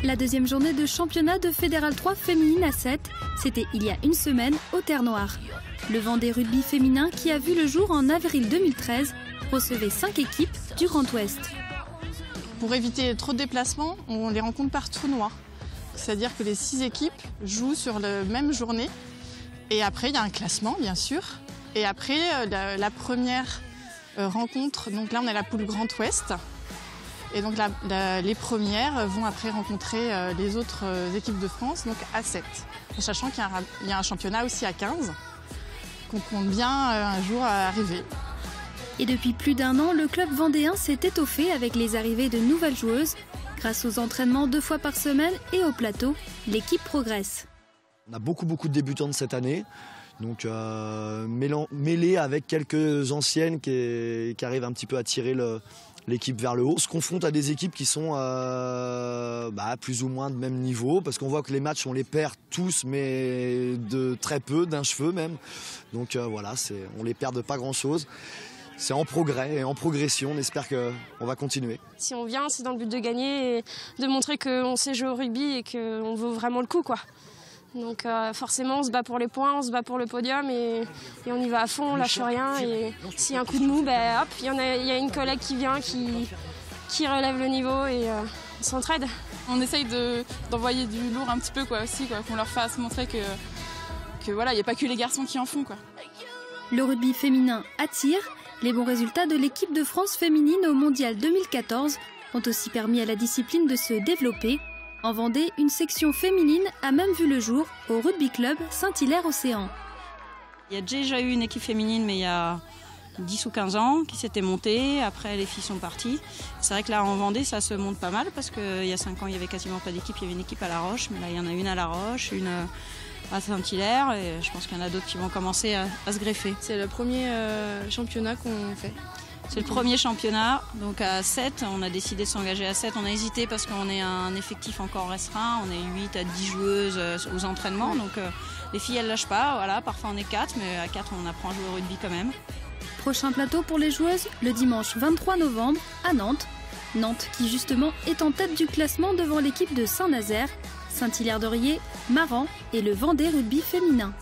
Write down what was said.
La deuxième journée de championnat de Fédéral 3 féminine à 7, c'était il y a une semaine au Terre-Noire. Le Vendée Rugby féminin, qui a vu le jour en avril 2013, recevait 5 équipes du Grand Ouest. Pour éviter trop de déplacements, on les rencontre par tournoi. C'est-à-dire que les 6 équipes jouent sur la même journée. Et après, il y a un classement, bien sûr. Et après, la première rencontre, donc là, on est la poule Grand Ouest. Et donc les premières vont après rencontrer les autres équipes de France, donc à 7. En sachant qu'il y a un championnat aussi à 15, qu'on compte bien un jour arriver. Et depuis plus d'1 an, le club vendéen s'est étoffé avec les arrivées de nouvelles joueuses. Grâce aux entraînements 2 fois par semaine et au plateau, l'équipe progresse. On a beaucoup de débutantes cette année. Donc mêlé avec quelques anciennes qui arrivent un petit peu à tirer l'équipe vers le haut. On se confronte à des équipes qui sont plus ou moins de même niveau, parce qu'on voit que les matchs on les perd tous, mais de très peu, d'un cheveu même. Donc voilà, on les perd de pas grand chose. C'est en progrès et en progression, on espère qu'on va continuer. Si on vient, c'est dans le but de gagner et de montrer qu'on sait jouer au rugby et qu'on vaut vraiment le coup, quoi. Donc forcément, on se bat pour les points, on se bat pour le podium et on y va à fond, on lâche rien. Et s'il y a un coup de mou, hop, il y a une collègue qui vient, qui relève le niveau et on s'entraide. On essaye d'envoyer du lourd un petit peu aussi, qu'on leur fasse montrer que voilà, il n'y a pas que les garçons qui en font, quoi. Le rugby féminin attire. Les bons résultats de l'équipe de France féminine au Mondial 2014 ont aussi permis à la discipline de se développer. En Vendée, une section féminine a même vu le jour au Rugby Club Saint-Hilaire-Océan. Il y a déjà eu une équipe féminine, mais il y a 10 ou 15 ans, qui s'était montée. Après, les filles sont parties. C'est vrai que là, en Vendée, ça se monte pas mal, parce qu'il y a 5 ans, il n'y avait quasiment pas d'équipe. Il y avait une équipe à La Roche, mais là, il y en a une à La Roche, une à Saint-Hilaire, et je pense qu'il y en a d'autres qui vont commencer à se greffer. C'est le premier championnat qu'on fait. C'est le premier championnat, donc à 7, on a décidé de s'engager à 7. On a hésité parce qu'on est un effectif encore restreint, on est 8 à 10 joueuses aux entraînements, donc les filles elles lâchent pas, voilà, parfois on est 4, mais à 4 on apprend à jouer au rugby quand même. Prochain plateau pour les joueuses, le dimanche 23 novembre à Nantes. Nantes qui justement est en tête du classement devant l'équipe de Saint-Nazaire, Saint-Hilaire-d'Orier, Maran et le Vendée Rugby féminin.